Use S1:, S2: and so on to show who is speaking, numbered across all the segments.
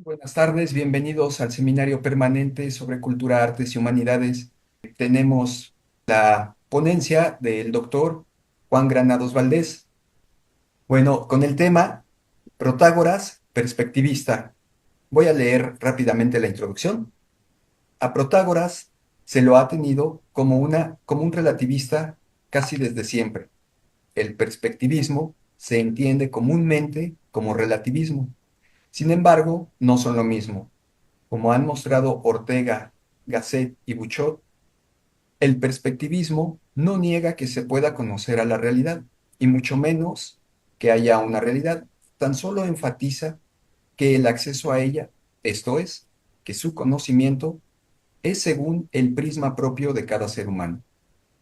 S1: Buenas tardes, bienvenidos al seminario permanente sobre cultura, artes y humanidades. Tenemos la ponencia del doctor Juan Granados Valdés. Bueno, con el tema Protágoras, perspectivista. Voy a leer rápidamente la introducción. A Protágoras se lo ha tenido como un relativista casi desde siempre. El perspectivismo se entiende comúnmente como relativismo. Sin embargo, no son lo mismo. Como han mostrado Ortega, Gasset y Buchot, el perspectivismo no niega que se pueda conocer a la realidad, y mucho menos que haya una realidad. Tan solo enfatiza que el acceso a ella, esto es, que su conocimiento es según el prisma propio de cada ser humano.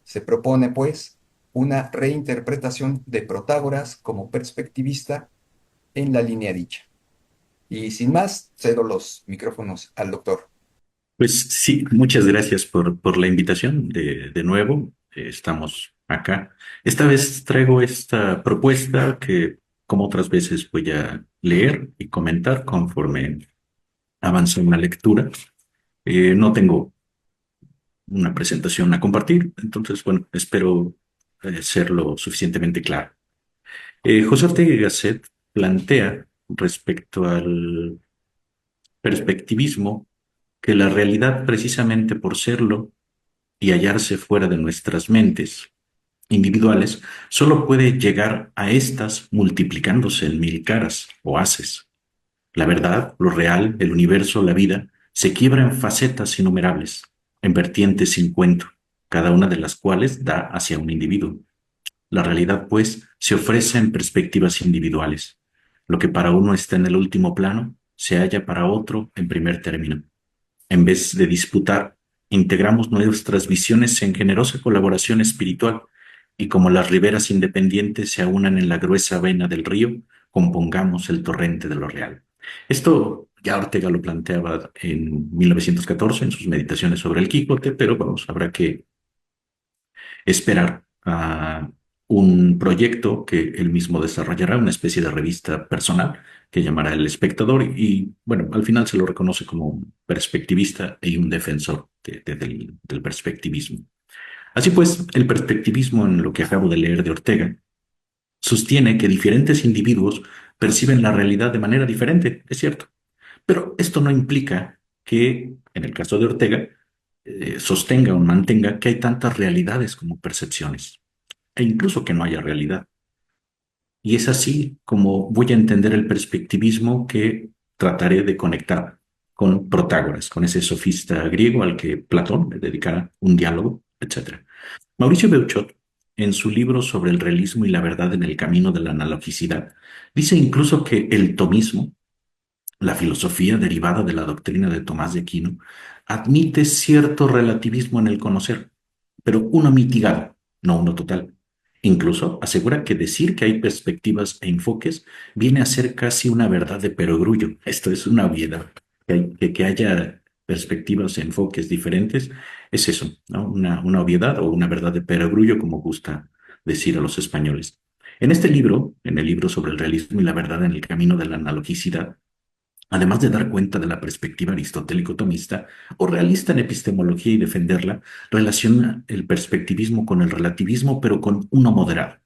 S1: Se propone, pues, una reinterpretación de Protágoras como perspectivista en la línea dicha. Y sin más, cedo los micrófonos al doctor.
S2: Pues sí, muchas gracias por la invitación de nuevo. Estamos acá. Esta vez traigo esta propuesta que, como otras veces, voy a leer y comentar conforme avance una lectura. No tengo una presentación a compartir, entonces, bueno, espero ser lo suficientemente claro. José Ortega y Gasset plantea respecto al perspectivismo que la realidad, precisamente por serlo, y hallarse fuera de nuestras mentes individuales, solo puede llegar a estas multiplicándose en mil caras o haces. La verdad, lo real, el universo, la vida, se quiebra en facetas innumerables, en vertientes sin cuento, cada una de las cuales da hacia un individuo. La realidad, pues, se ofrece en perspectivas individuales. Lo que para uno está en el último plano, se halla para otro en primer término. En vez de disputar, integramos nuestras visiones en generosa colaboración espiritual y como las riberas independientes se aunan en la gruesa vena del río, compongamos el torrente de lo real. Esto ya Ortega lo planteaba en 1914 en sus meditaciones sobre el Quijote, pero vamos, habrá que esperar a un proyecto que él mismo desarrollará, una especie de revista personal que llamará El Espectador y bueno, al final se lo reconoce como un perspectivista y un defensor del perspectivismo. Así pues, el perspectivismo, en lo que acabo de leer de Ortega, sostiene que diferentes individuos perciben la realidad de manera diferente, es cierto, pero esto no implica que, en el caso de Ortega, sostenga o mantenga que hay tantas realidades como percepciones e incluso que no haya realidad. Y es así como voy a entender el perspectivismo que trataré de conectar con Protágoras, con ese sofista griego al que Platón le dedicara un diálogo, etc. Mauricio Beuchot, en su libro sobre el realismo y la verdad en el camino de la analogicidad, dice incluso que el tomismo, la filosofía derivada de la doctrina de Tomás de Aquino, admite cierto relativismo en el conocer, pero uno mitigado, no uno total. Incluso asegura que decir que hay perspectivas e enfoques viene a ser casi una verdad de perogrullo. Esto es una obviedad. Que haya perspectivas e enfoques diferentes es eso, ¿no? Una obviedad o una verdad de perogrullo, como gusta decir a los españoles. En este libro, en el libro sobre el realismo y la verdad en el camino de la analogicidad, además de dar cuenta de la perspectiva aristotélico-tomista o realista en epistemología y defenderla, relaciona el perspectivismo con el relativismo, pero con uno moderado.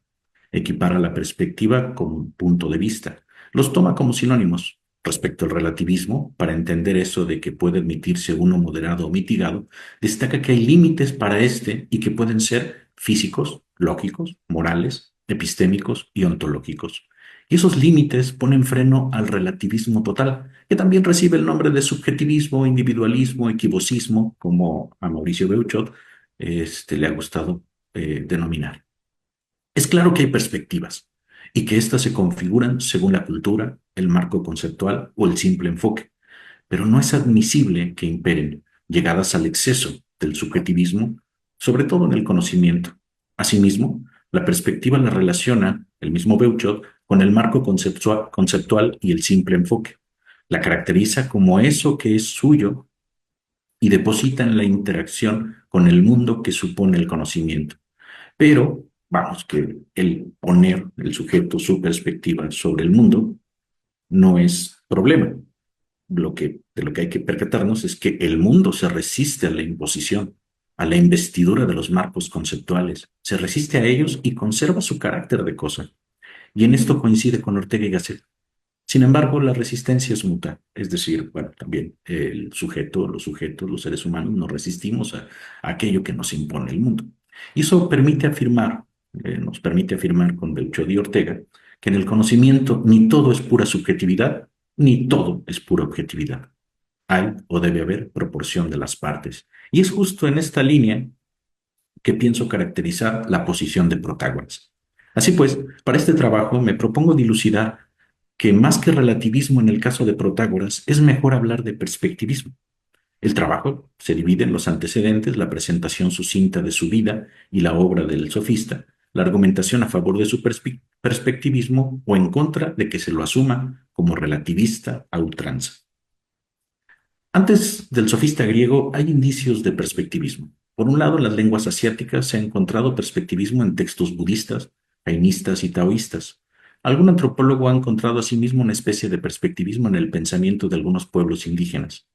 S2: Equipara la perspectiva con punto de vista. Los toma como sinónimos. Respecto al relativismo, para entender eso de que puede admitirse uno moderado o mitigado, destaca que hay límites para este y que pueden ser físicos, lógicos, morales, epistémicos y ontológicos. Y esos límites ponen freno al relativismo total, que también recibe el nombre de subjetivismo, individualismo, equivocismo, como a Mauricio Beuchot le ha gustado denominar. Es claro que hay perspectivas y que éstas se configuran según la cultura, el marco conceptual o el simple enfoque, pero no es admisible que imperen, llegadas al exceso del subjetivismo, sobre todo en el conocimiento. Asimismo, la perspectiva la relaciona el mismo Beuchot con el marco conceptual y el simple enfoque. La caracteriza como eso que es suyo y deposita en la interacción con el mundo que supone el conocimiento. Pero, vamos, que el poner el sujeto su perspectiva sobre el mundo no es problema. de lo que hay que percatarnos es que el mundo se resiste a la imposición, a la investidura de los marcos conceptuales, se resiste a ellos y conserva su carácter de cosa. Y en esto coincide con Ortega y Gasset. Sin embargo, la resistencia es mutua, es decir, bueno, también el sujeto, los sujetos, los seres humanos nos resistimos a aquello que nos impone el mundo. Y eso nos permite afirmar con Beuchot y Ortega, que en el conocimiento ni todo es pura subjetividad, ni todo es pura objetividad. Hay o debe haber proporción de las partes. Y es justo en esta línea que pienso caracterizar la posición de Protágoras. Así pues, para este trabajo me propongo dilucidar que más que relativismo en el caso de Protágoras, es mejor hablar de perspectivismo. El trabajo se divide en los antecedentes, la presentación sucinta de su vida y la obra del sofista, la argumentación a favor de su perspectivismo o en contra de que se lo asuma como relativista a ultranza. Antes del sofista griego hay indicios de perspectivismo. Por un lado, en las lenguas asiáticas se ha encontrado perspectivismo en textos budistas, jainistas y taoístas. Algún antropólogo ha encontrado asimismo una especie de perspectivismo en el pensamiento de algunos pueblos indígenas.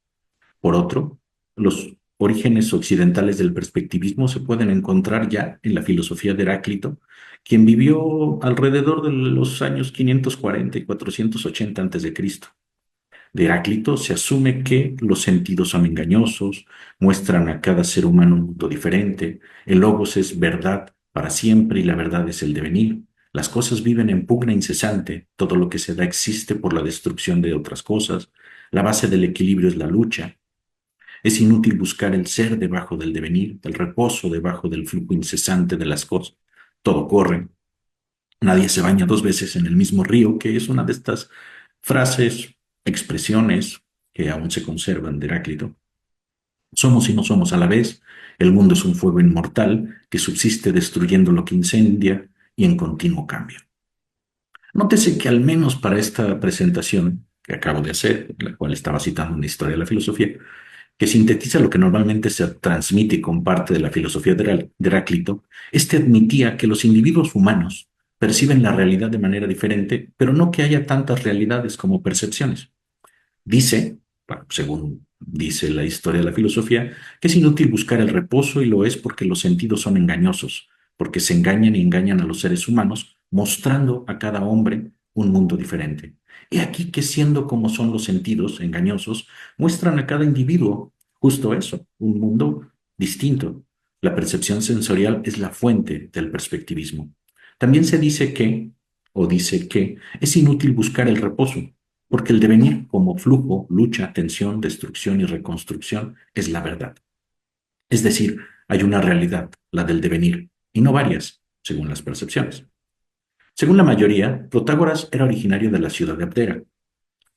S2: Por otro, los orígenes occidentales del perspectivismo se pueden encontrar ya en la filosofía de Heráclito, quien vivió alrededor de los años 540 y 480 a.C. De Heráclito se asume que los sentidos son engañosos, muestran a cada ser humano un mundo diferente, el logos es verdad para siempre y la verdad es el devenir. Las cosas viven en pugna incesante, todo lo que se da existe por la destrucción de otras cosas, la base del equilibrio es la lucha. Es inútil buscar el ser debajo del devenir, el reposo debajo del flujo incesante de las cosas. Todo corre. Nadie se baña dos veces en el mismo río, que es una de estas frases, expresiones que aún se conservan de Heráclito. Somos y no somos a la vez. El mundo es un fuego inmortal que subsiste destruyendo lo que incendia y en continuo cambio. Nótese que al menos para esta presentación que acabo de hacer, la cual estaba citando una historia de la filosofía, que sintetiza lo que normalmente se transmite y comparte de la filosofía de Heráclito, este admitía que los individuos humanos perciben la realidad de manera diferente, pero no que haya tantas realidades como percepciones. Dice, bueno, según dice la historia de la filosofía, que es inútil buscar el reposo y lo es porque los sentidos son engañosos, porque se engañan y engañan a los seres humanos, mostrando a cada hombre un mundo diferente. He aquí que siendo como son los sentidos engañosos, muestran a cada individuo justo eso, un mundo distinto. La percepción sensorial es la fuente del perspectivismo. También se dice que, o dice que, es inútil buscar el reposo, porque el devenir como flujo, lucha, tensión, destrucción y reconstrucción es la verdad. Es decir, hay una realidad, la del devenir, y no varias, según las percepciones. Según la mayoría, Protágoras era originario de la ciudad de Abdera.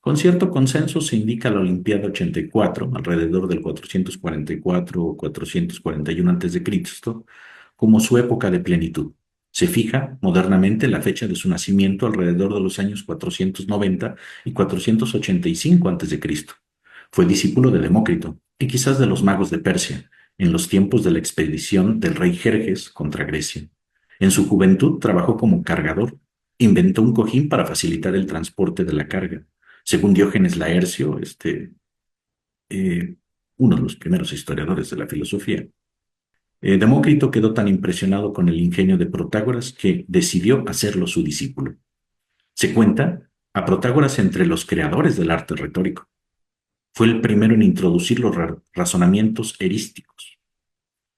S2: Con cierto consenso se indica la Olimpiada 84, alrededor del 444 o 441 a.C., como su época de plenitud. Se fija modernamente la fecha de su nacimiento alrededor de los años 490 y 485 a.C. Fue discípulo de Demócrito y quizás de los magos de Persia, en los tiempos de la expedición del rey Jerjes contra Grecia. En su juventud trabajó como cargador, inventó un cojín para facilitar el transporte de la carga. Según Diógenes Laercio, eh, uno de los primeros historiadores de la filosofía, Demócrito quedó tan impresionado con el ingenio de Protágoras que decidió hacerlo su discípulo. Se cuenta a Protágoras entre los creadores del arte retórico. Fue el primero en introducir los razonamientos erísticos.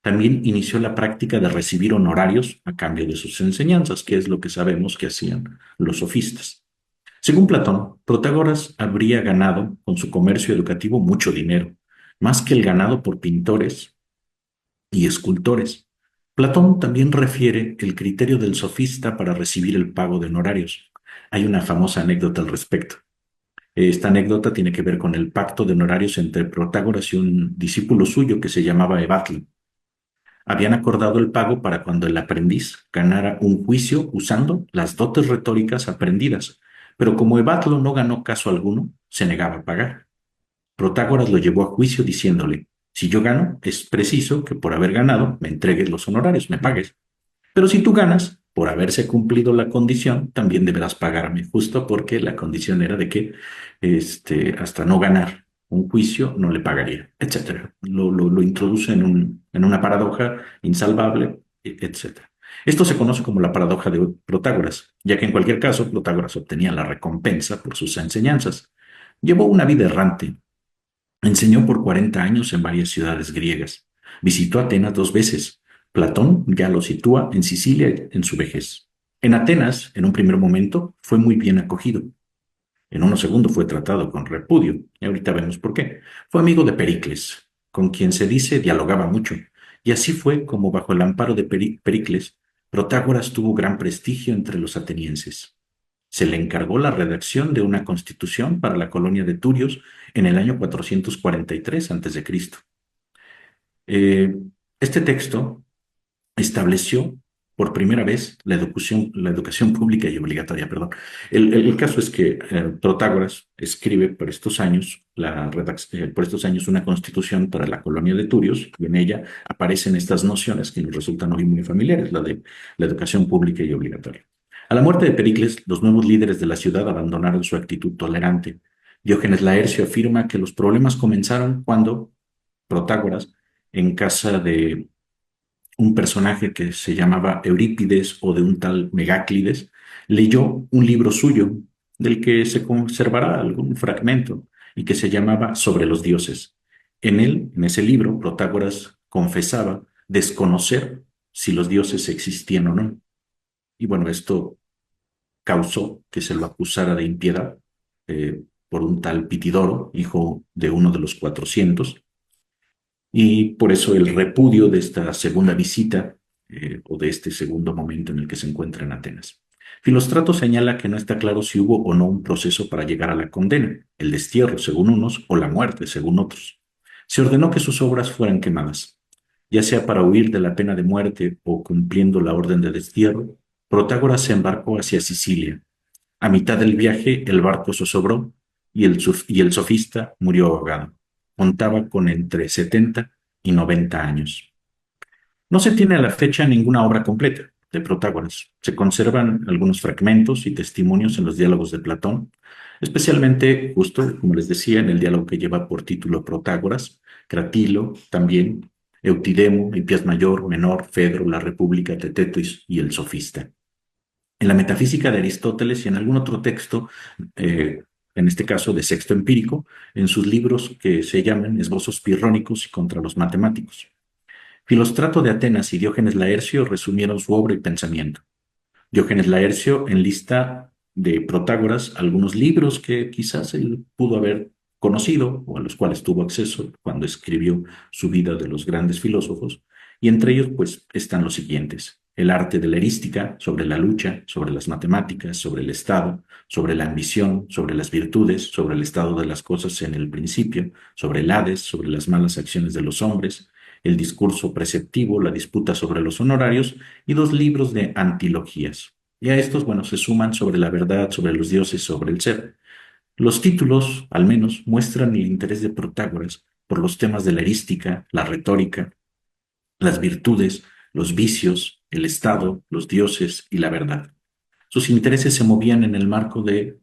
S2: También inició la práctica de recibir honorarios a cambio de sus enseñanzas, que es lo que sabemos que hacían los sofistas. Según Platón, Protágoras habría ganado con su comercio educativo mucho dinero, más que el ganado por pintores y escultores. Platón también refiere el criterio del sofista para recibir el pago de honorarios. Hay una famosa anécdota al respecto. Esta anécdota tiene que ver con el pacto de honorarios entre Protágoras y un discípulo suyo que se llamaba Evatlo. Habían acordado el pago para cuando el aprendiz ganara un juicio usando las dotes retóricas aprendidas, pero como Evatlo no ganó caso alguno, se negaba a pagar. Protágoras lo llevó a juicio diciéndole: si yo gano, es preciso que por haber ganado me entregues los honorarios, me pagues. Pero si tú ganas, por haberse cumplido la condición, también deberás pagarme, justo porque la condición era de que hasta no ganar un juicio no le pagaría, etcétera. Lo introduce en una paradoja insalvable, etcétera. Esto se conoce como la paradoja de Protágoras, ya que en cualquier caso Protágoras obtenía la recompensa por sus enseñanzas. Llevó una vida errante. Enseñó por 40 años en varias ciudades griegas. Visitó Atenas 2 veces. Platón ya lo sitúa en Sicilia en su vejez. En Atenas, en un primer momento, fue muy bien acogido. En un segundo fue tratado con repudio, y ahorita vemos por qué. Fue amigo de Pericles, con quien se dice dialogaba mucho, y así fue como bajo el amparo de Pericles, Protágoras tuvo gran prestigio entre los atenienses. Se le encargó la redacción de una constitución para la colonia de Turios en el año 443 a.C. Eh, este texto estableció por primera vez la educación pública y obligatoria, perdón. El caso es que Protágoras escribe por estos años una constitución para la colonia de Turios y en ella aparecen estas nociones que nos resultan hoy muy familiares, la de la educación pública y obligatoria. A la muerte de Pericles, los nuevos líderes de la ciudad abandonaron su actitud tolerante. Diógenes Laercio afirma que los problemas comenzaron cuando Protágoras, en casa de un personaje que se llamaba Eurípides o de un tal Megáclides, leyó un libro suyo del que se conservará algún fragmento y que se llamaba Sobre los dioses. En él, en ese libro, Protágoras confesaba desconocer si los dioses existían o no. Y bueno, esto causó que se lo acusara de impiedad por un tal Pitidoro, hijo de uno de los 400, y por eso el repudio de esta segunda visita o de este segundo momento en el que se encuentra en Atenas. Filóstrato señala que no está claro si hubo o no un proceso para llegar a la condena, el destierro según unos o la muerte según otros. Se ordenó que sus obras fueran quemadas, ya sea para huir de la pena de muerte o cumpliendo la orden de destierro. Protágoras se embarcó hacia Sicilia. A mitad del viaje el barco zozobró y el sofista murió ahogado. Contaba con entre 70 y 90 años. No se tiene a la fecha ninguna obra completa de Protágoras. Se conservan algunos fragmentos y testimonios en los diálogos de Platón, especialmente, justo como les decía, en el diálogo que lleva por título Protágoras, Cratilo también, Eutidemo, Hipias Mayor, Menor, Fedro, la República, Tetetis y el Sofista. En la metafísica de Aristóteles y en algún otro texto, en este caso de Sexto Empírico, en sus libros que se llaman Esbozos Pirrónicos y contra los matemáticos. Filóstrato de Atenas y Diógenes Laercio resumieron su obra y pensamiento. Diógenes Laercio enlista de Protágoras algunos libros que quizás él pudo haber conocido o a los cuales tuvo acceso cuando escribió su vida de los grandes filósofos, y entre ellos pues están los siguientes: el arte de la erística, sobre la lucha, sobre las matemáticas, sobre el Estado, sobre la ambición, sobre las virtudes, sobre el estado de las cosas en el principio, sobre el Hades, sobre las malas acciones de los hombres, el discurso preceptivo, la disputa sobre los honorarios y 2 libros de antilogías. Y a estos, bueno, se suman sobre la verdad, sobre los dioses, sobre el ser. Los títulos, al menos, muestran el interés de Protágoras por los temas de la erística, la retórica, las virtudes, los vicios, el Estado, los dioses y la verdad. Sus intereses se movían en el marco de,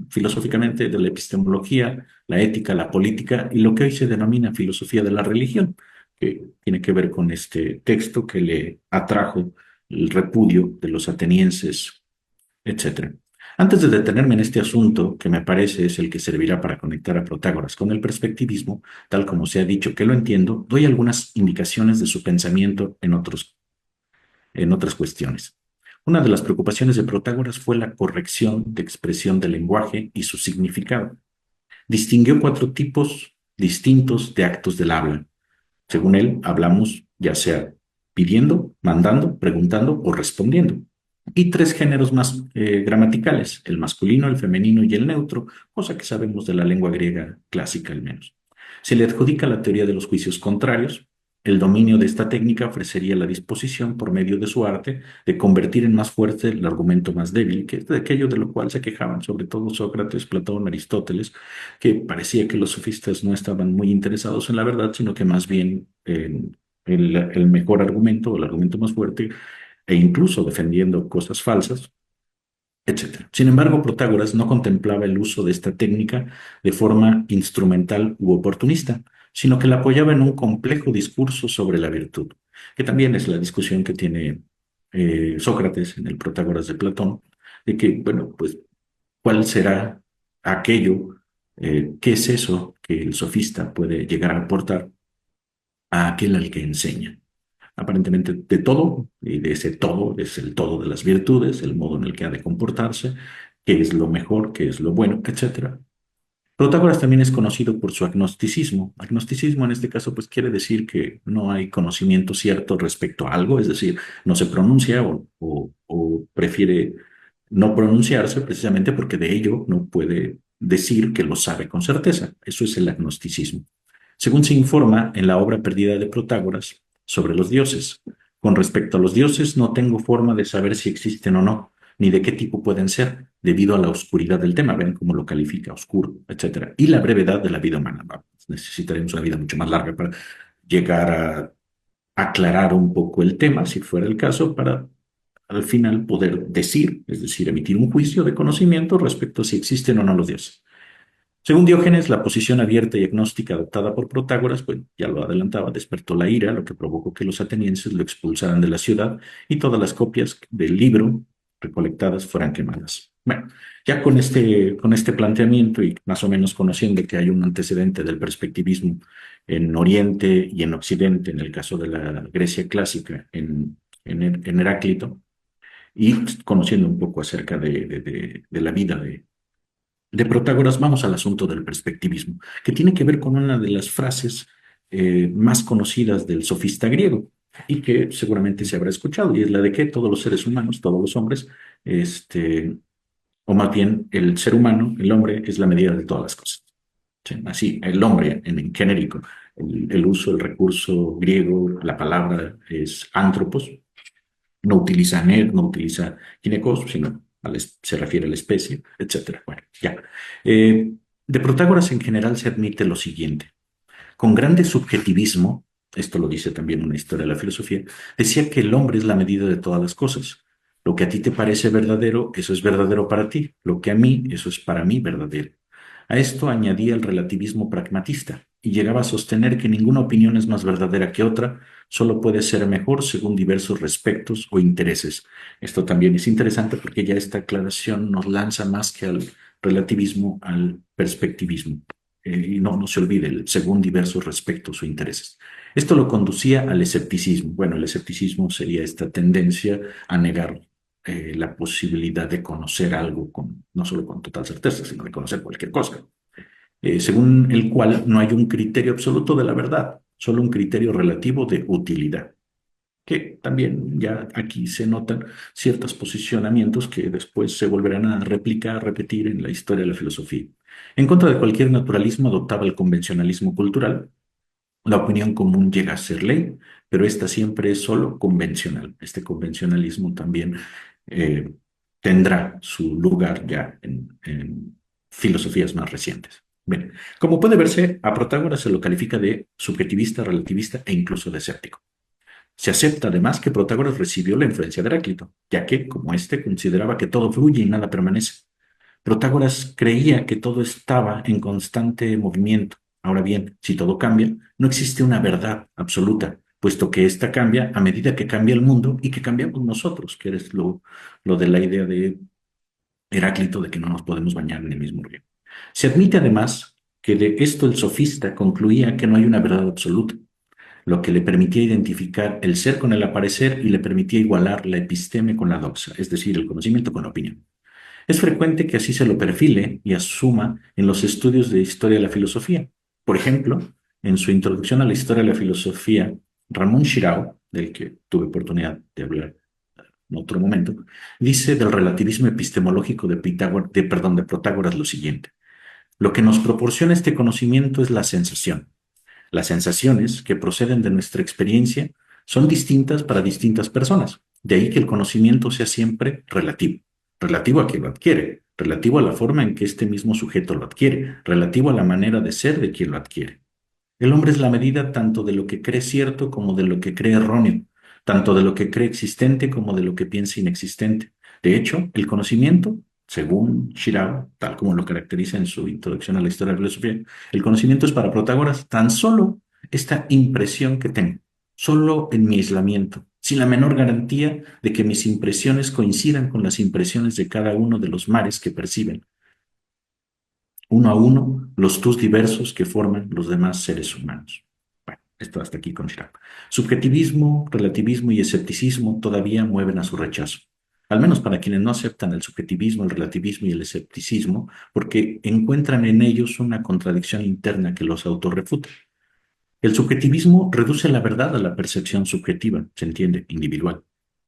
S2: filosóficamente, de la epistemología, la ética, la política y lo que hoy se denomina filosofía de la religión, que tiene que ver con este texto que le atrajo el repudio de los atenienses, etcétera. Antes de detenerme en este asunto, que me parece es el que servirá para conectar a Protágoras con el perspectivismo, tal como se ha dicho que lo entiendo, doy algunas indicaciones de su pensamiento en otras cuestiones. Una de las preocupaciones de Protágoras fue la corrección de expresión del lenguaje y su significado. Distinguió 4 tipos distintos de actos del habla. Según él, hablamos ya sea pidiendo, mandando, preguntando o respondiendo. Y 3 géneros más gramaticales: el masculino, el femenino y el neutro, cosa que sabemos de la lengua griega clásica al menos. Se le adjudica la teoría de los juicios contrarios. El dominio de esta técnica ofrecería la disposición, por medio de su arte, de convertir en más fuerte el argumento más débil, que es de aquello de lo cual se quejaban sobre todo Sócrates, Platón, Aristóteles, que parecía que los sofistas no estaban muy interesados en la verdad, sino que más bien el mejor argumento o el argumento más fuerte e incluso defendiendo cosas falsas, etcétera. Sin embargo, Protágoras no contemplaba el uso de esta técnica de forma instrumental u oportunista, sino que la apoyaba en un complejo discurso sobre la virtud, que también es la discusión que tiene Sócrates en el Protágoras de Platón, de que, bueno, pues, ¿cuál será aquello, qué es eso que el sofista puede llegar a aportar a aquel al que enseña? Aparentemente de todo, y de ese todo es el todo de las virtudes, el modo en el que ha de comportarse, qué es lo mejor, qué es lo bueno, etcétera. Protágoras también es conocido por su agnosticismo. Agnosticismo en este caso pues quiere decir que no hay conocimiento cierto respecto a algo, es decir, no se pronuncia o prefiere no pronunciarse precisamente porque de ello no puede decir que lo sabe con certeza. Eso es el agnosticismo. Según se informa en la obra perdida de Protágoras sobre los dioses. Con respecto a los dioses, no tengo forma de saber si existen o no, ni de qué tipo pueden ser, debido a la oscuridad del tema, ven cómo lo califica, oscuro, etcétera, y la brevedad de la vida humana. Necesitaremos una vida mucho más larga para llegar a aclarar un poco el tema, si fuera el caso, para al final poder decir, es decir, emitir un juicio de conocimiento respecto a si existen o no los dioses. Según Diógenes, la posición abierta y agnóstica adoptada por Protágoras, pues ya lo adelantaba, despertó la ira, lo que provocó que los atenienses lo expulsaran de la ciudad y todas las copias del libro recolectadas fueran quemadas. Bueno, ya con este planteamiento y más o menos conociendo que hay un antecedente del perspectivismo en Oriente y en Occidente, en el caso de la Grecia clásica, en Heráclito, y conociendo un poco acerca de la vida de Protágoras, vamos al asunto del perspectivismo, que tiene que ver con una de las frases más conocidas del sofista griego y que seguramente se habrá escuchado, y es la de que todos los seres humanos, todos los hombres, este, o más bien el ser humano, el hombre, es la medida de todas las cosas. Sí, así, el hombre en genérico, el uso del recurso griego, la palabra es antropos, no utiliza ner, no utiliza ginecos, sino se refiere a la especie, etcétera. Bueno, ya. De Protágoras en general se admite lo siguiente. Con grande subjetivismo, esto lo dice también una historia de la filosofía, decía que el hombre es la medida de todas las cosas. Lo que a ti te parece verdadero, eso es verdadero para ti. Lo que a mí, eso es para mí verdadero. A esto añadía el relativismo pragmatista y llegaba a sostener que ninguna opinión es más verdadera que otra, solo puede ser mejor según diversos respectos o intereses. Esto también es interesante porque ya esta aclaración nos lanza más que al relativismo, al perspectivismo. Y no se olvide, según diversos respectos o intereses. Esto lo conducía al escepticismo. Bueno, el escepticismo sería esta tendencia a negar la posibilidad de conocer algo no solo con total certeza, sino de conocer cualquier cosa, según el cual no hay un criterio absoluto de la verdad, solo un criterio relativo de utilidad, que también ya aquí se notan ciertos posicionamientos que después se volverán a replicar, a repetir en la historia de la filosofía. En contra de cualquier naturalismo adoptaba el convencionalismo cultural. La opinión común llega a ser ley, pero esta siempre es solo convencional. Este convencionalismo también eh, tendrá su lugar ya en filosofías más recientes. Bien, como puede verse, a Protágoras se lo califica de subjetivista, relativista e incluso de escéptico. Se acepta además que Protágoras recibió la influencia de Heráclito, ya que, como éste, consideraba que todo fluye y nada permanece. Protágoras creía que todo estaba en constante movimiento. Ahora bien, si todo cambia, no existe una verdad absoluta, puesto que ésta cambia a medida que cambia el mundo y que cambiamos nosotros, que es lo de la idea de Heráclito de que no nos podemos bañar en el mismo río. Se admite además que de esto el sofista concluía que no hay una verdad absoluta, lo que le permitía identificar el ser con el aparecer y le permitía igualar la episteme con la doxa, es decir, el conocimiento con la opinión. Es frecuente que así se lo perfile y asuma en los estudios de historia de la filosofía. Por ejemplo, en su introducción a la historia de la filosofía, Ramón Shirao, del que tuve oportunidad de hablar en otro momento, dice del relativismo epistemológico de Protágoras lo siguiente. Lo que nos proporciona este conocimiento es la sensación. Las sensaciones que proceden de nuestra experiencia son distintas para distintas personas. De ahí que el conocimiento sea siempre relativo. Relativo a quien lo adquiere, relativo a la forma en que este mismo sujeto lo adquiere, relativo a la manera de ser de quien lo adquiere. El hombre es la medida tanto de lo que cree cierto como de lo que cree erróneo. tanto de lo que cree existente como de lo que piensa inexistente. De hecho, el conocimiento, según Shiraho, tal como lo caracteriza en su introducción a la historia de la filosofía, el conocimiento es para Protágoras tan solo esta impresión que tengo, solo en mi aislamiento, sin la menor garantía de que mis impresiones coincidan con las impresiones de cada uno de los mares que perciben, uno a uno, los tus diversos que forman los demás seres humanos. Bueno, esto hasta aquí con Chirac. Subjetivismo, relativismo y escepticismo todavía mueven a su rechazo. Al menos para quienes no aceptan el subjetivismo, el relativismo y el escepticismo, porque encuentran en ellos una contradicción interna que los autorrefuta. El subjetivismo reduce la verdad a la percepción subjetiva, se entiende, individual.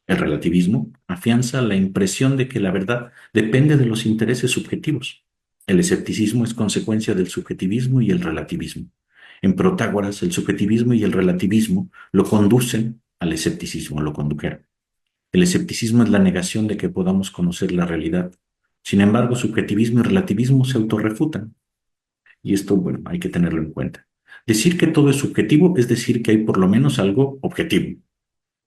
S2: El relativismo afianza la impresión de que la verdad depende de los intereses subjetivos. El escepticismo es consecuencia del subjetivismo y el relativismo. En Protágoras, el subjetivismo y el relativismo lo conducen al escepticismo, lo condujeron. El escepticismo es la negación de que podamos conocer la realidad. Sin embargo, subjetivismo y relativismo se autorrefutan. Y esto, bueno, hay que tenerlo en cuenta. Decir que todo es subjetivo es decir que hay por lo menos algo objetivo.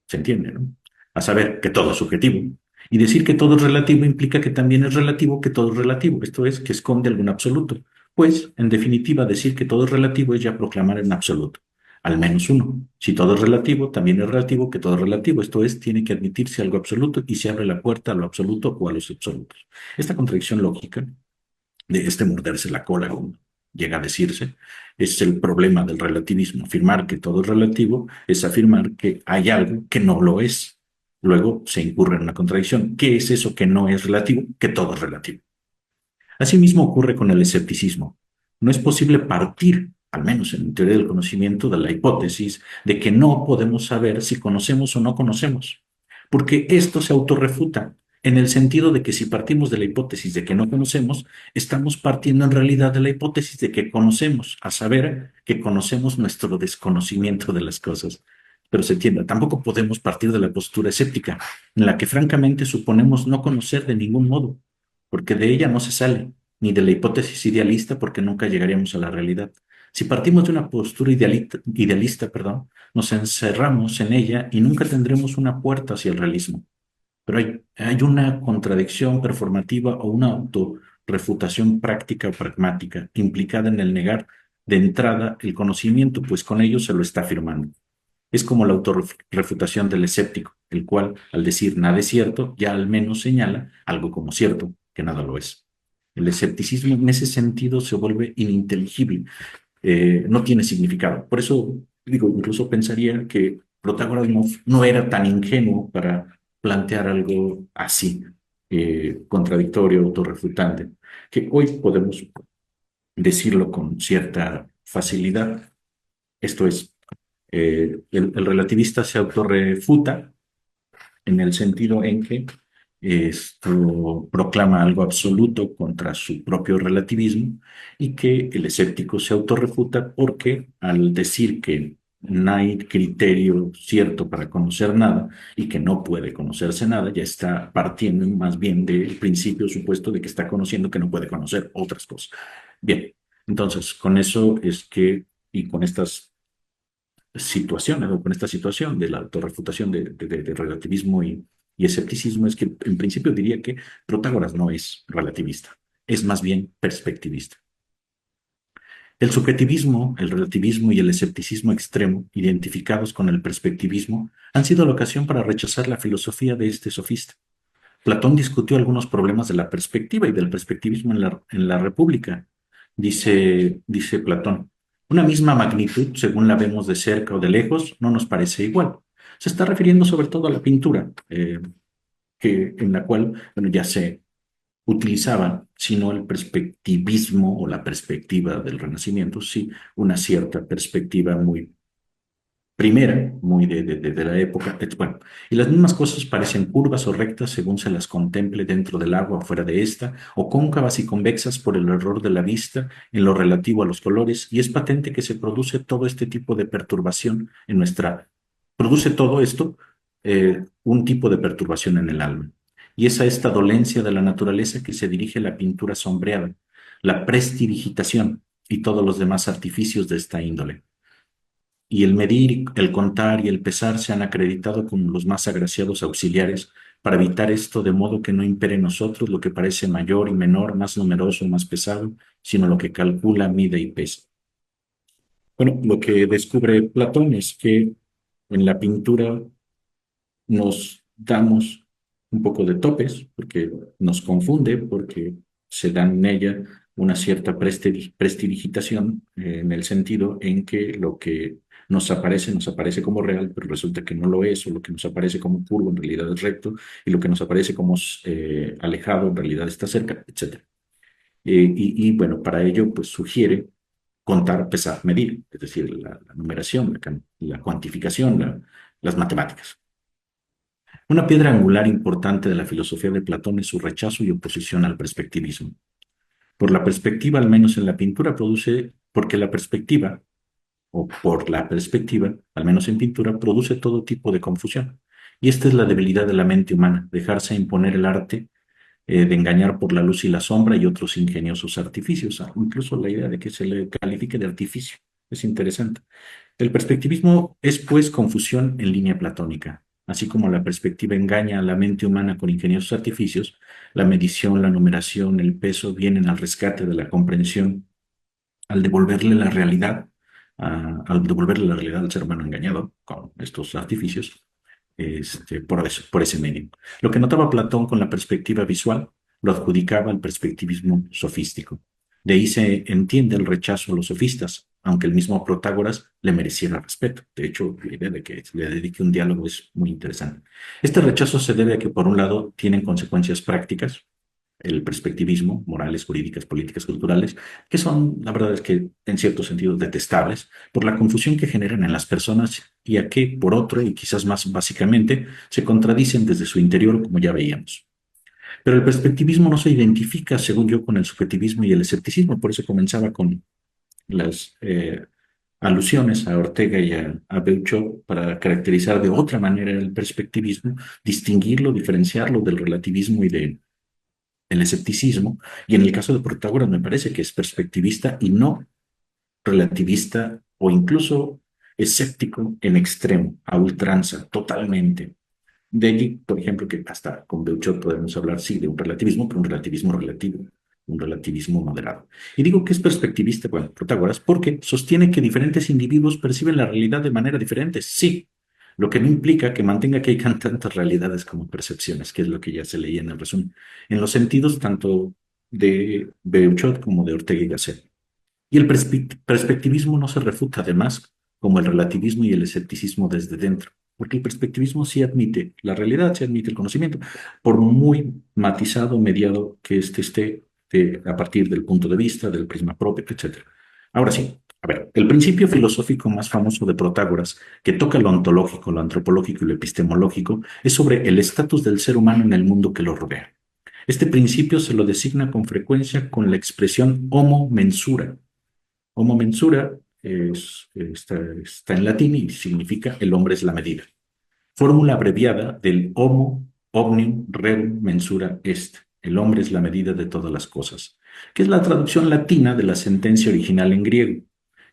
S2: ¿Se entiende, no? A saber, que todo es subjetivo. Y decir que todo es relativo implica que también es relativo que todo es relativo. Esto es, que esconde algún absoluto. Pues, en definitiva, decir que todo es relativo es ya proclamar en absoluto. Al menos uno. Si todo es relativo, también es relativo que todo es relativo. Esto es, tiene que admitirse algo absoluto y se abre la puerta a lo absoluto o a los absolutos. Esta contradicción lógica de este morderse la cola, como llega a decirse, es el problema del relativismo. Afirmar que todo es relativo es afirmar que hay algo que no lo es. Luego se incurre en una contradicción. ¿Qué es eso que no es relativo? Que todo es relativo. Asimismo ocurre con el escepticismo. No es posible partir, al menos en teoría del conocimiento, de la hipótesis de que no podemos saber si conocemos o no conocemos, porque esto se autorrefuta en el sentido de que si partimos de la hipótesis de que no conocemos, estamos partiendo en realidad de la hipótesis de que conocemos, a saber que conocemos nuestro desconocimiento de las cosas. Pero se entienda, tampoco podemos partir de la postura escéptica, en la que francamente suponemos no conocer de ningún modo, porque de ella no se sale, ni de la hipótesis idealista, porque nunca llegaríamos a la realidad. Si partimos de una postura idealista, perdón, nos encerramos en ella y nunca tendremos una puerta hacia el realismo. Pero hay una contradicción performativa o una autorrefutación práctica o pragmática implicada en el negar de entrada el conocimiento, pues con ello se lo está afirmando. Es como la autorrefutación del escéptico, el cual, al decir nada es cierto, ya al menos señala algo como cierto, que nada lo es. El escepticismo en ese sentido se vuelve ininteligible, no tiene significado. Por eso, digo, incluso pensaría que Protágoras no era tan ingenuo para plantear algo así, contradictorio, autorrefutante, que hoy podemos decirlo con cierta facilidad. Esto es, el relativista se autorrefuta en el sentido en que esto proclama algo absoluto contra su propio relativismo y que el escéptico se autorrefuta porque al decir que no hay criterio cierto para conocer nada y que no puede conocerse nada, ya está partiendo más bien del principio supuesto de que está conociendo que no puede conocer otras cosas. Bien, entonces con eso es que, y con estas situaciones, o con esta situación de la autorrefutación de relativismo y escepticismo, es que en principio diría que Protágoras no es relativista, es más bien perspectivista. El subjetivismo, el relativismo y el escepticismo extremo, identificados con el perspectivismo, han sido la ocasión para rechazar la filosofía de este sofista. Platón discutió algunos problemas de la perspectiva y del perspectivismo en la República. Dice Platón, una misma magnitud, según la vemos de cerca o de lejos, no nos parece igual. Se está refiriendo sobre todo a la pintura, en la cual bueno, ya se utilizaba, sino el perspectivismo o la perspectiva del Renacimiento, sí, una cierta perspectiva muy primera, muy de la época. Bueno, y las mismas cosas parecen curvas o rectas según se las contemple dentro del agua o fuera de esta, o cóncavas y convexas por el error de la vista en lo relativo a los colores, y es patente que se produce todo este tipo de perturbación en produce todo esto, un tipo de perturbación en el alma. Y es a esta dolencia de la naturaleza que se dirige la pintura sombreada, la prestidigitación y todos los demás artificios de esta índole. y el medir, el contar y el pesar se han acreditado como los más agraciados auxiliares para evitar esto de modo que no impere en nosotros lo que parece mayor y menor, más numeroso, más pesado, sino lo que calcula, mide y pesa. Bueno, lo que descubre Platón es que en la pintura nos damos un poco de topes, porque nos confunde, porque se da en ella una cierta prestidigitación, en el sentido en que lo que nos aparece como real, pero resulta que no lo es, o lo que nos aparece como curvo en realidad es recto, y lo que nos aparece como alejado en realidad está cerca, etcétera. Y bueno, para ello pues sugiere contar, pesar, medir, es decir, la numeración, la cuantificación, las matemáticas. Una piedra angular importante de la filosofía de Platón es su rechazo y oposición al perspectivismo. Por la perspectiva, al menos en la pintura, porque la perspectiva, o por la perspectiva, al menos en pintura, produce todo tipo de confusión. Y esta es la debilidad de la mente humana, dejarse imponer el arte, de engañar por la luz y la sombra y otros ingeniosos artificios. Incluso la idea de que se le califique de artificio es interesante. El perspectivismo es, pues, confusión en línea platónica. Así como la perspectiva engaña a la mente humana con ingeniosos artificios, la medición, la numeración, el peso vienen al rescate de la comprensión al devolverle la realidad, al devolverle la realidad al ser humano engañado con estos artificios, por ese medio. Lo que notaba Platón con la perspectiva visual lo adjudicaba al perspectivismo sofístico. De ahí se entiende el rechazo a los sofistas, aunque el mismo Protágoras le mereciera respeto. De hecho, la idea de que le dedique un diálogo es muy interesante. Este rechazo se debe a que, por un lado, tienen consecuencias prácticas, el perspectivismo, morales, jurídicas, políticas, culturales, que son, la verdad es que en cierto sentido, detestables por la confusión que generan en las personas y a que, por otro, y quizás más básicamente, se contradicen desde su interior, como ya veíamos. Pero el perspectivismo no se identifica, según yo, con el subjetivismo y el escepticismo, por eso comenzaba con las alusiones a Ortega y a Beuchat para caracterizar de otra manera el perspectivismo, distinguirlo, diferenciarlo del relativismo y de el escepticismo, y en el caso de Protágoras me parece que es perspectivista y no relativista o incluso escéptico en extremo, a ultranza, totalmente. De allí, por ejemplo, que hasta con Beuchat podemos hablar, sí, de un relativismo, pero un relativismo relativo, un relativismo moderado. Y digo que es perspectivista, bueno, Protágoras, porque sostiene que diferentes individuos perciben la realidad de manera diferente, sí, lo que no implica que mantenga que hay tantas realidades como percepciones, que es lo que ya se leía en el resumen, en los sentidos tanto de Beuchat como de Ortega y Gasset. Y el perspectivismo no se refuta, además, como el relativismo y el escepticismo desde dentro, porque el perspectivismo sí admite la realidad, sí admite el conocimiento, por muy matizado, mediado que éste esté a partir del punto de vista, del prisma propio, etcétera. Ahora sí, a ver, el principio filosófico más famoso de Protágoras, que toca lo ontológico, lo antropológico y lo epistemológico, es sobre el estatus del ser humano en el mundo que lo rodea. Este principio se lo designa con frecuencia con la expresión homo mensura. Homo mensura está en latín y significa el hombre es la medida. Fórmula abreviada del homo omnium rerum mensura est. El hombre es la medida de todas las cosas, que es la traducción latina de la sentencia original en griego,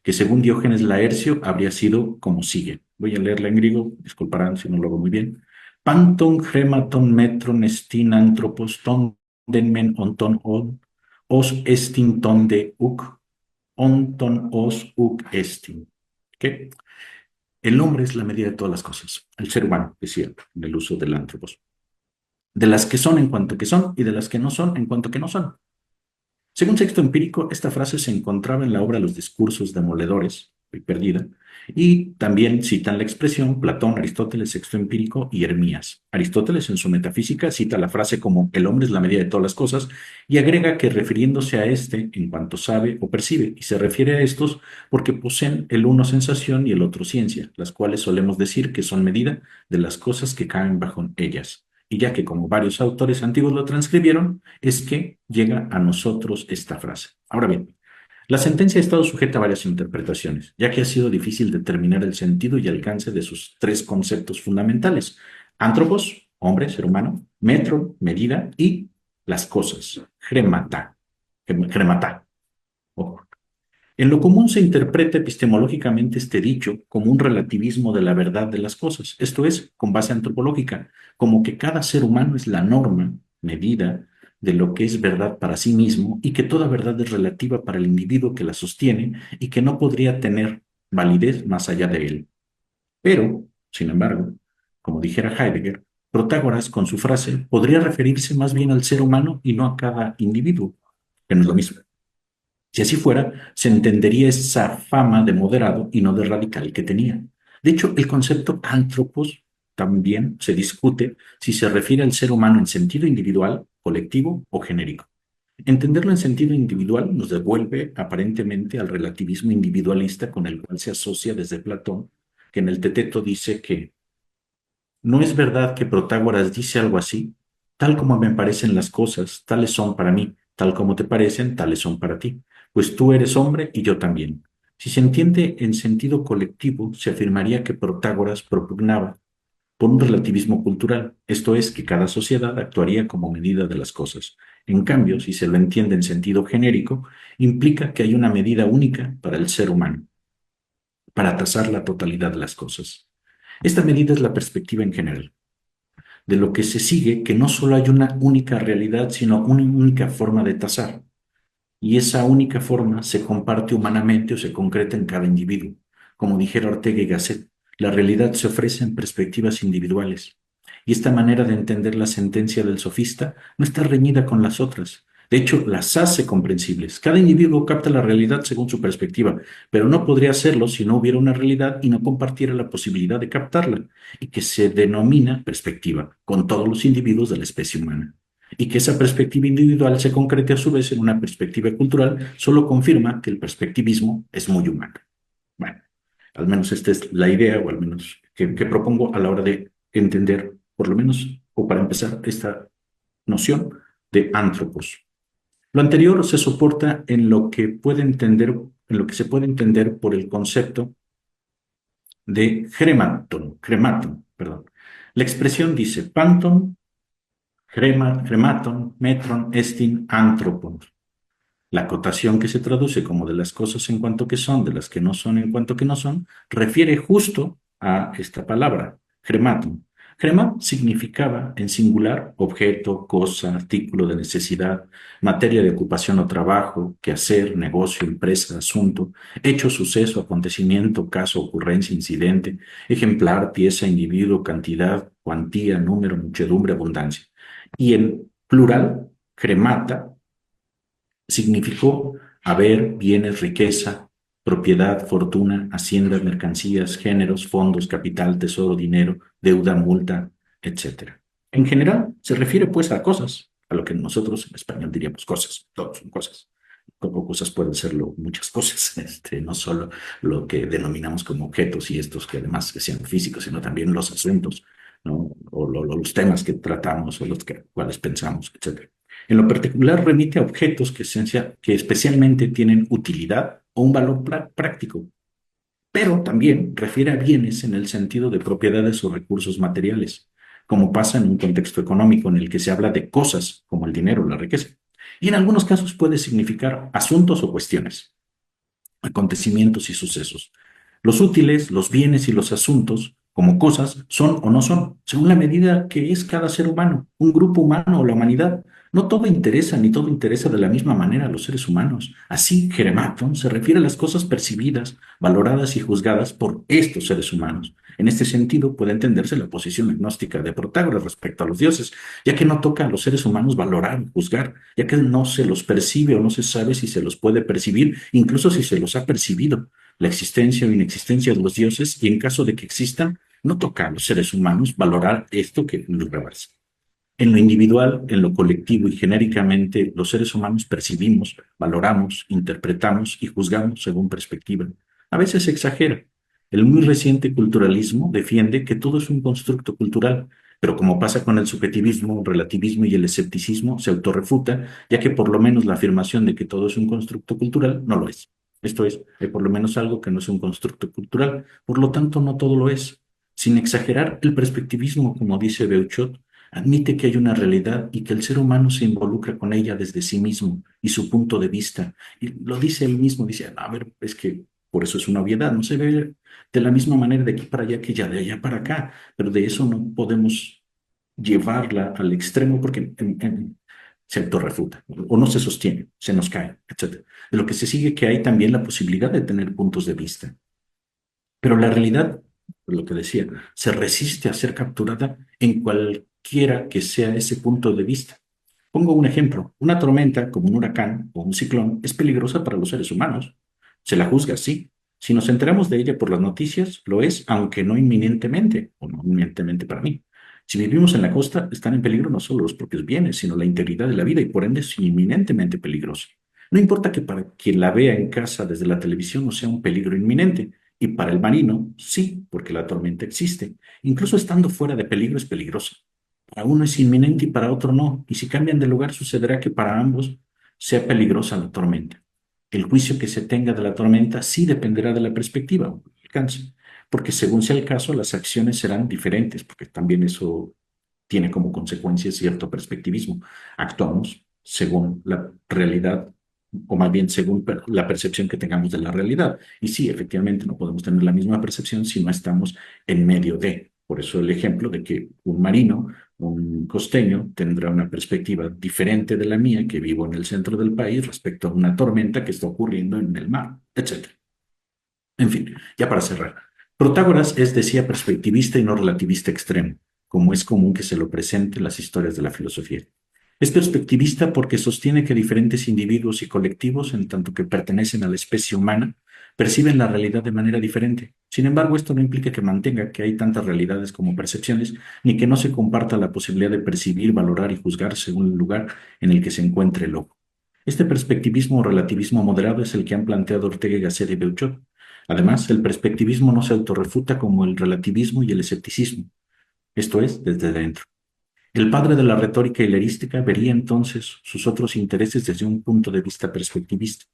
S2: que según Diógenes Laercio habría sido como sigue. Voy a leerla en griego, disculparán si no lo hago muy bien. Panton hematon metron estin anthropos ton denmen onton os estin ton de uc onton os uc estin. ¿Qué? El hombre es la medida de todas las cosas. El ser humano, decía, en el uso del antropos. De las que son en cuanto que son y de las que no son en cuanto que no son. Según Sexto Empírico, esta frase se encontraba en la obra Los discursos demoledores, y perdida, y también citan la expresión Platón, Aristóteles, Sexto Empírico y Hermías. Aristóteles en su Metafísica cita la frase como el hombre es la medida de todas las cosas y agrega que refiriéndose a este en cuanto sabe o percibe, y se refiere a estos porque poseen el uno sensación y el otro ciencia, las cuales solemos decir que son medida de las cosas que caen bajo ellas. Y ya que como varios autores antiguos lo transcribieron, es que llega a nosotros esta frase. Ahora bien, la sentencia ha estado sujeta a varias interpretaciones, ya que ha sido difícil determinar el sentido y alcance de sus tres conceptos fundamentales: antropos, hombre, ser humano; metro, medida; y las cosas, gremata, gremata. Ojo. En lo común se interpreta epistemológicamente este dicho como un relativismo de la verdad de las cosas, esto es, con base antropológica, como que cada ser humano es la norma, medida, de lo que es verdad para sí mismo y que toda verdad es relativa para el individuo que la sostiene y que no podría tener validez más allá de él. Pero, sin embargo, como dijera Heidegger, Protágoras, con su frase, podría referirse más bien al ser humano y no a cada individuo, que no es lo mismo. Si así fuera, se entendería esa fama de moderado y no de radical que tenía. De hecho, el concepto antropos también se discute si se refiere al ser humano en sentido individual, colectivo o genérico. Entenderlo en sentido individual nos devuelve aparentemente al relativismo individualista con el cual se asocia desde Platón, que en el Teteto dice que ¿no es verdad que Protágoras dice algo así? Tal como me parecen las cosas, tales son para mí, tal como te parecen, tales son para ti. Pues tú eres hombre y yo también. Si se entiende en sentido colectivo, se afirmaría que Protágoras propugnaba por un relativismo cultural, esto es, que cada sociedad actuaría como medida de las cosas. En cambio, si se lo entiende en sentido genérico, implica que hay una medida única para el ser humano, para tasar la totalidad de las cosas. Esta medida es la perspectiva en general de lo que se sigue que no solo hay una única realidad, sino una única forma de tasar. Y esa única forma se comparte humanamente o se concreta en cada individuo. Como dijera Ortega y Gasset, la realidad se ofrece en perspectivas individuales. Y esta manera de entender la sentencia del sofista no está reñida con las otras. De hecho, las hace comprensibles. Cada individuo capta la realidad según su perspectiva, pero no podría hacerlo si no hubiera una realidad y no compartiera la posibilidad de captarla, y que se denomina perspectiva, con todos los individuos de la especie humana. Y que esa perspectiva individual se concrete a su vez en una perspectiva cultural, solo confirma que el perspectivismo es muy humano. Bueno, al menos esta es la idea, o al menos que propongo a la hora de entender, por lo menos, o para empezar, esta noción de antropos. Lo anterior se soporta en lo que puede entender, en lo que se puede entender por el concepto de crematon, perdón. La expresión dice panton, crematon, metron, estin, anthropon. La acotación que se traduce como de las cosas en cuanto que son, de las que no son en cuanto que no son, refiere justo a esta palabra, crematum. Crema significaba en singular objeto, cosa, artículo de necesidad, materia de ocupación o trabajo, quehacer, negocio, empresa, asunto, hecho, suceso, acontecimiento, caso, ocurrencia, incidente, ejemplar, pieza, individuo, cantidad, cuantía, número, muchedumbre, abundancia. Y en plural, cremata significó haber, bienes, riqueza, propiedad, fortuna, haciendas, mercancías, géneros, fondos, capital, tesoro, dinero, deuda, multa, etcétera. En general, se refiere pues a cosas, a lo que nosotros en español diríamos cosas, todos son cosas. Como cosas pueden serlo muchas cosas, no solo lo que denominamos como objetos y estos que además que sean físicos, sino también los asuntos, ¿no? O los temas que tratamos o los cuales pensamos, etcétera. En lo particular remite a objetos que especialmente tienen utilidad o un valor práctico, pero también refiere a bienes en el sentido de propiedades o recursos materiales, como pasa en un contexto económico en el que se habla de cosas como el dinero o la riqueza. Y en algunos casos puede significar asuntos o cuestiones, acontecimientos y sucesos. Los útiles, los bienes y los asuntos, como cosas, son o no son, según la medida que es cada ser humano, un grupo humano o la humanidad. No todo interesa, ni todo interesa de la misma manera a los seres humanos. Así, Jerematon se refiere a las cosas percibidas, valoradas y juzgadas por estos seres humanos. En este sentido, puede entenderse la posición agnóstica de Protágoras respecto a los dioses, ya que no toca a los seres humanos valorar o juzgar, ya que no se los percibe o no se sabe si se los puede percibir, incluso si se los ha percibido la existencia o inexistencia de los dioses, y en caso de que existan, no toca a los seres humanos valorar esto que nos rebasa. En lo individual, en lo colectivo y genéricamente, los seres humanos percibimos, valoramos, interpretamos y juzgamos según perspectiva. A veces se exagera. El muy reciente culturalismo defiende que todo es un constructo cultural, pero como pasa con el subjetivismo, el relativismo y el escepticismo, se autorrefuta, ya que por lo menos la afirmación de que todo es un constructo cultural no lo es. Esto es, hay por lo menos algo que no es un constructo cultural, por lo tanto no todo lo es. Sin exagerar el perspectivismo, como dice Beuchot, Admite que hay una realidad y que el ser humano se involucra con ella desde sí mismo y su punto de vista. Y lo dice él mismo, dice, a ver, es que por eso es una obviedad, no se ve de la misma manera de aquí para allá que ya de allá para acá, pero de eso no podemos llevarla al extremo porque se autorrefuta o no se sostiene, se nos cae, etcétera. De lo que se sigue que hay también la posibilidad de tener puntos de vista. Pero la realidad, lo que decía, se resiste a ser capturada en cualquiera que sea ese punto de vista. Pongo un ejemplo. Una tormenta, como un huracán o un ciclón, es peligrosa para los seres humanos. Se la juzga así. Si nos enteramos de ella por las noticias, lo es, aunque no inminentemente, o no inminentemente para mí. Si vivimos en la costa, están en peligro no solo los propios bienes, sino la integridad de la vida y por ende es inminentemente peligrosa. No importa que para quien la vea en casa desde la televisión no sea un peligro inminente, y para el marino, sí, porque la tormenta existe. Incluso estando fuera de peligro es peligrosa. Para uno es inminente y para otro no. Y si cambian de lugar, sucederá que para ambos sea peligrosa la tormenta. El juicio que se tenga de la tormenta sí dependerá de la perspectiva o el alcance, porque según sea el caso, las acciones serán diferentes, porque también eso tiene como consecuencia cierto perspectivismo. Actuamos según la realidad, o más bien según la percepción que tengamos de la realidad. Y sí, efectivamente, no podemos tener la misma percepción si no estamos en medio de. Por eso el ejemplo de que un marino, un costeño, tendrá una perspectiva diferente de la mía, que vivo en el centro del país, respecto a una tormenta que está ocurriendo en el mar, etcétera. En fin, ya para cerrar. Protágoras es, decía, perspectivista y no relativista extremo, como es común que se lo presente en las historias de la filosofía. Es perspectivista porque sostiene que diferentes individuos y colectivos, en tanto que pertenecen a la especie humana, perciben la realidad de manera diferente. Sin embargo, esto no implica que mantenga que hay tantas realidades como percepciones, ni que no se comparta la posibilidad de percibir, valorar y juzgar según el lugar en el que se encuentre el ojo. Este perspectivismo o relativismo moderado es el que han planteado Ortega y Gasset y Beuchot. Además, el perspectivismo no se autorrefuta como el relativismo y el escepticismo, esto es, desde dentro. El padre de la retórica y la erística vería entonces sus otros intereses desde un punto de vista perspectivista.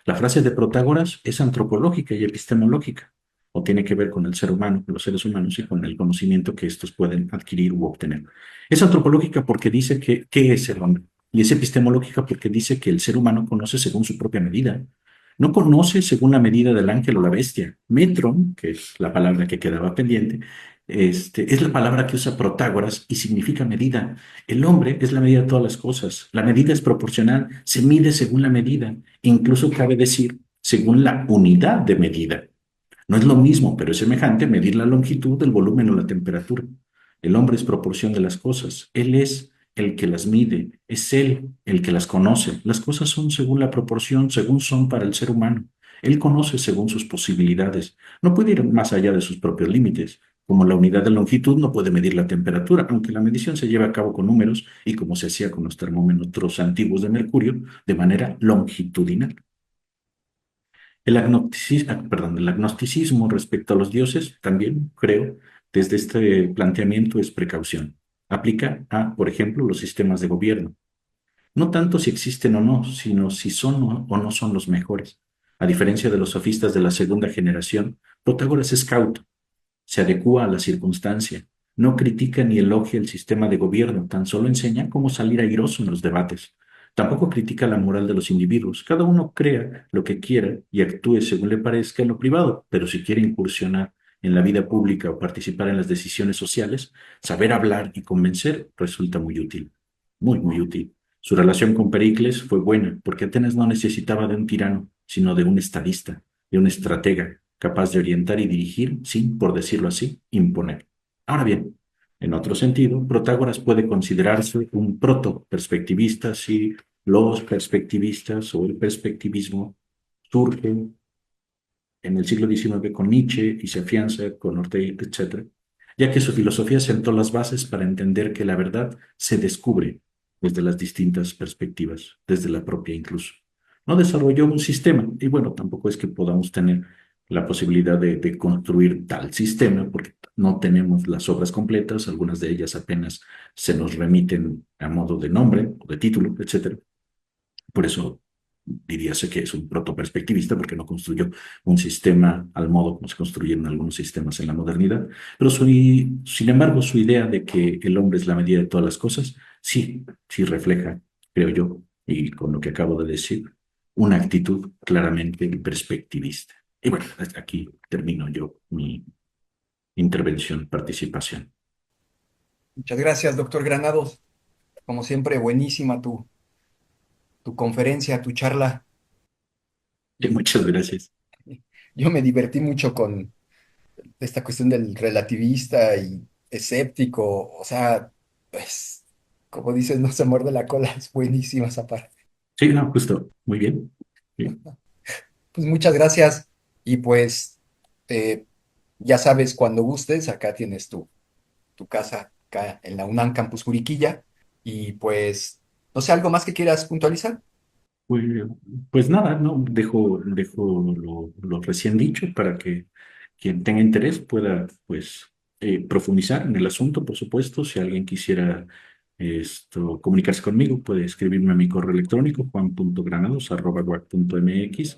S2: La frase de Protágoras es antropológica y epistemológica, o tiene que ver con el ser humano, con los seres humanos y con el conocimiento que estos pueden adquirir u obtener. Es antropológica porque dice que, ¿qué es el hombre? Y es epistemológica porque dice que el ser humano conoce según su propia medida. No conoce según la medida del ángel o la bestia. Metron, que es la palabra que quedaba pendiente, es la palabra que usa Protágoras y significa medida. El hombre es la medida de todas las cosas. La medida es proporcional, se mide según la medida. Incluso cabe decir según la unidad de medida. No es lo mismo, pero es semejante medir la longitud, el volumen o la temperatura. El hombre es proporción de las cosas. Él es el que las mide. Es él el que las conoce. Las cosas son según la proporción, según son para el ser humano. Él conoce según sus posibilidades. No puede ir más allá de sus propios límites. Como la unidad de longitud no puede medir la temperatura, aunque la medición se lleve a cabo con números y como se hacía con los termómetros antiguos de mercurio, de manera longitudinal. El agnosticismo respecto a los dioses también, creo, desde este planteamiento es precaución. Aplica a, por ejemplo, los sistemas de gobierno. No tanto si existen o no, sino si son o no son los mejores. A diferencia de los sofistas de la segunda generación, Protágoras es cauto, se adecúa a la circunstancia, no critica ni elogia el sistema de gobierno, tan solo enseña cómo salir airoso en los debates. Tampoco critica la moral de los individuos. Cada uno crea lo que quiera y actúe según le parezca en lo privado, pero si quiere incursionar en la vida pública o participar en las decisiones sociales, saber hablar y convencer resulta muy útil, muy, muy útil. Su relación con Pericles fue buena, porque Atenas no necesitaba de un tirano, sino de un estadista, de un estratega, capaz de orientar y dirigir sin, por decirlo así, imponer. Ahora bien, en otro sentido, Protágoras puede considerarse un proto-perspectivista si los perspectivistas o el perspectivismo surgen en el siglo XIX con Nietzsche y se afianza con Ortega, etc., ya que su filosofía sentó las bases para entender que la verdad se descubre desde las distintas perspectivas, desde la propia incluso. No desarrolló un sistema y bueno, tampoco es que podamos tener la posibilidad de construir tal sistema porque no tenemos las obras completas, algunas de ellas apenas se nos remiten a modo de nombre o de título, etc. Por eso diríase que es un protoperspectivista porque no construyó un sistema al modo como se construyeron algunos sistemas en la modernidad, pero sin embargo su idea de que el hombre es la medida de todas las cosas, sí, sí refleja, creo yo, y con lo que acabo de decir, una actitud claramente perspectivista. Y bueno, hasta aquí termino yo mi intervención, participación.
S1: Muchas gracias, doctor Granados. Como siempre, buenísima tu conferencia, tu charla.
S2: Sí, muchas gracias.
S1: Yo me divertí mucho con esta cuestión del relativista y escéptico. O sea, pues, como dices, no se muerde la cola. Es buenísima esa parte.
S2: Sí, no, justo, muy bien. Sí.
S1: Pues muchas gracias. Y pues, eh, ya sabes, cuando gustes, acá tienes tu casa, acá en la UNAM Campus Juriquilla. Y pues, no sé, algo más que quieras puntualizar.
S2: Pues, pues nada, no, dejo lo recién dicho para que quien tenga interés pueda, pues, profundizar en el asunto, por supuesto. Si alguien quisiera comunicarse conmigo, puede escribirme a mi correo electrónico, juan.granados@guac.mx,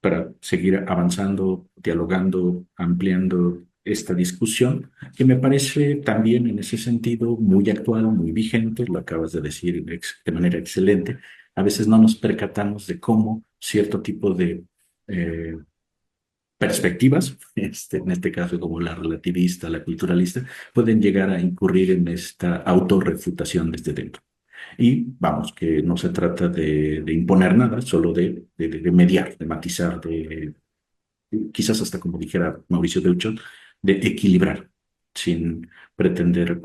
S2: para seguir avanzando, dialogando, ampliando esta discusión, que me parece también en ese sentido muy actual, muy vigente, lo acabas de decir de manera excelente. A veces no nos percatamos de cómo cierto tipo de eh, perspectivas, en este caso como la relativista, la culturalista, pueden llegar a incurrir en esta autorrefutación desde dentro. Y vamos, que no se trata de imponer nada, solo de mediar, de matizar, de quizás hasta como dijera Mauricio Deuchot, de equilibrar, sin pretender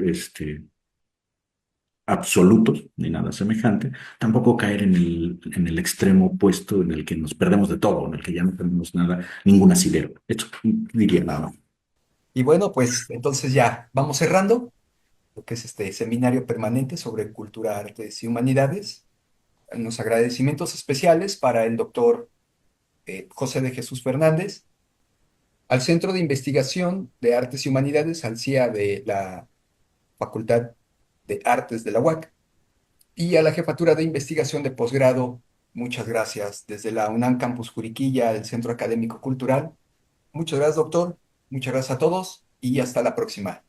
S2: absolutos ni nada semejante, tampoco caer en el extremo opuesto en el que nos perdemos de todo, en el que ya no tenemos nada, ningún asidero. Esto diría nada más.
S1: Y bueno, pues entonces ya vamos cerrando lo que es este seminario permanente sobre cultura, artes y humanidades. Unos agradecimientos especiales para el doctor José de Jesús Fernández, al Centro de Investigación de Artes y Humanidades, al CIA de la Facultad de Artes de la UAC, y a la Jefatura de Investigación de Posgrado. Muchas gracias desde la UNAM Campus Juriquilla, el Centro Académico Cultural. Muchas gracias, doctor. Muchas gracias a todos y hasta la próxima.